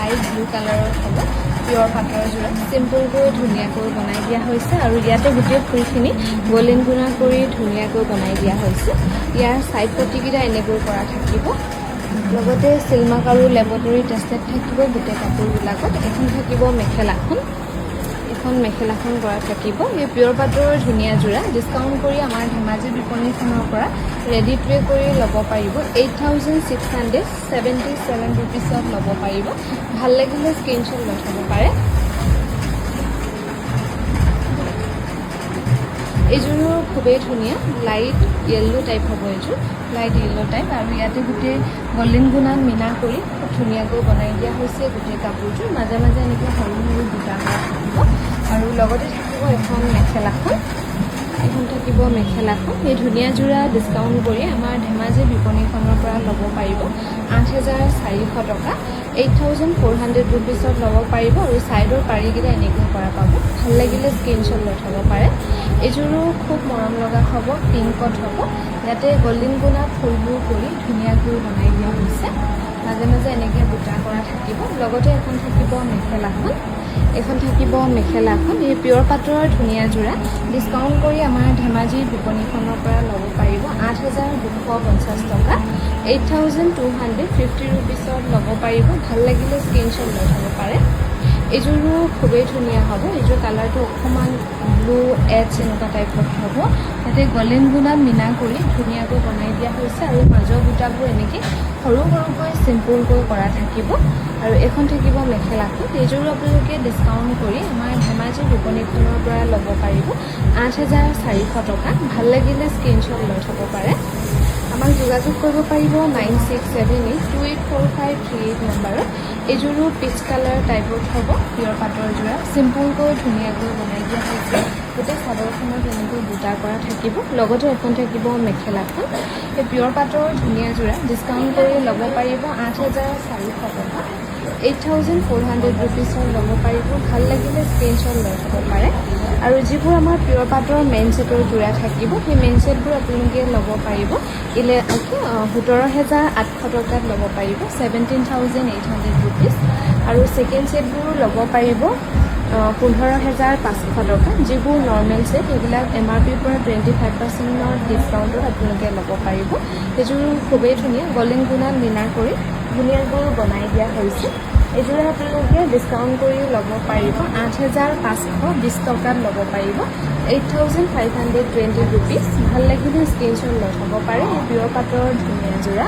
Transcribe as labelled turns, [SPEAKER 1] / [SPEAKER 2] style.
[SPEAKER 1] light blue কালাৰৰ হ'ব পিয়ৰ পাটৰ যোৰা চিম্পলকৈ ধুনীয়াকৈ বনাই দিয়া হৈছে আৰু ইয়াতে গোটেই ফুলখিনি গল্ডেন গুণা কৰি ধুনীয়াকৈ বনাই দিয়া হৈছে ইয়াৰ সাইড পটিকেইটা এনেকৈ কৰা থাকিব লগতে সিলমাক আৰু লেবৰেটৰী টেষ্টেড থাকিব গোটেই কাপোৰবিলাকত এখন থাকিব মেখেলাখন এখন মেখেলাখন কৰা থাকিব এই পিয়ৰ পাটৰ ধুনীয়া যোৰা ডিছকাউণ্ট কৰি আমাৰ ধেমাজি বিপণীখনৰ পৰা ৰেডি টু ৱে কৰি ল'ব পাৰিব 8677 ৰুপিছত ল'ব পাৰিব ভাল লাগিলে স্ক্ৰীনশ্বট লৈ থ'ব পাৰে এইযোৰো খুবেই ধুনীয়া লাইট য়েল্লো টাইপ হ'ব এইযোৰ লাইট য়েল্লো টাইপ আৰু ইয়াতে গোটেই গল্ডেন গুণাত মিনা কৰি খুব ধুনীয়াকৈ বনাই দিয়া হৈছে গোটেই কাপোৰযোৰ মাজে মাজে এনেকৈ সৰু সৰু বুটা কৰা থাকিব আৰু লগতে থাকিব এখন মেখেলাখন এখন থাকিব মেখেলাখন এই ধুনীয়া যোৰা ডিছকাউণ্ট কৰি আমাৰ ধেমাজি বিপণীখনৰ পৰা ল'ব পাৰিব 8400 টকা 8400 ৰুপিছত ল'ব পাৰিব আৰু ছাইডৰ পাৰিকেইটা এনেকৈ কৰা পাব ভাল লাগিলে স্ক্ৰীনশ্বট লৈ থ'ব পাৰে এইযোৰো খুব মৰম লগা হ'ব পিংকত হ'ব ইয়াতে গল্ডেন গুণাত ফুলবোৰ কৰি ধুনীয়াকৈ বনাই দিয়া হৈছে মাজে মাজে এনেকৈ বুটা কৰা থাকিব লগতে এখন থাকিব মেখেলাখন এখন থাকিব মেখেলাখন এই পিয়ৰ পাটৰ ধুনীয়া যোৰা ডিছকাউণ্ট কৰি আমাৰ ধেমাজি বিপণীখনৰ পৰা ল'ব পাৰিব 8250 টকা 8250 ৰুপিছত ল'ব পাৰিব ভাল লাগিলে স্ক্ৰীনশ্বট লৈ থ'ব পাৰে এইযোৰো খুবেই ধুনীয়া হ'ব এইযোৰ কালাৰটো অকণমান ব্লু এডছ এনেকুৱা টাইপত হ'ব ইয়াতে গল্ডেন গুণাত মিনা কৰি ধুনীয়াকৈ বনাই দিয়া হৈছে আৰু মাজৰ বুটাবোৰ এনেকৈ সৰু সৰুকৈ চিম্পলকৈ কৰা থাকিব আৰু এখন থাকিব মেখেলাখন এইযোৰো আপোনালোকে ডিছকাউণ্ট কৰি আমাৰ ধেমাজি বিপণীখনৰ পৰা ল'ব পাৰিব 8400 টকা ভাল লাগিলে স্ক্ৰীনশ্বট লৈ থ'ব পাৰে আমাক যোগাযোগ কৰিব পাৰিব 9678284538 নম্বৰত এইযোৰো পিচ কালাৰ টাইপত হ'ব পিয়ৰ পাটৰ যোৰা চিম্পলকৈ ধুনীয়াকৈ বনাই দিয়া হৈছে গোটেই চাদৰখনত এনেকৈ বুটা কৰা থাকিব লগতে এখন থাকিব মেখেলাখন এই পিয়ৰ পাটৰ ধুনীয়া যোৰা ডিছকাউণ্ট কৰি ল'ব পাৰিব 8400 টকা 8400 ৰুপিছত ল'ব পাৰিব ভাল লাগিলে স্ক্ৰীনশ্বট লৈ থ'ব পাৰে আৰু যিবোৰ আমাৰ পিয়ৰ পাটৰ মেইন ছেটৰ যোৰা থাকিব সেই মেইন ছেটবোৰ আপোনালোকে ল'ব পাৰিব 17800 টকাত ল'ব পাৰিব 17800 ৰুপিজ আৰু ছেকেণ্ড ছেটবোৰ ল'ব পাৰিব 15500 টকা যিবোৰ নৰ্মেল ছেট সেইবিলাক MRPৰ পৰা 25% ডিছকাউণ্টত আপোনালোকে ল'ব পাৰিব সেইযোৰ খুবেই ধুনীয়া গল্ডেন গুণাত মিনা কৰি ধুনীয়াকৈ বনাই দিয়া হৈছে এইযোৰে আপোনালোকে ডিছকাউণ্ট কৰি ল'ব পাৰিব 8520 টকাত ল'ব পাৰিব 8520 ৰুপিজ ভাল লাগিলে স্ক্ৰীনশ্বট লৈ থ'ব পাৰে এই পিয়ৰ পাটৰ ধুনীয়া যোৰা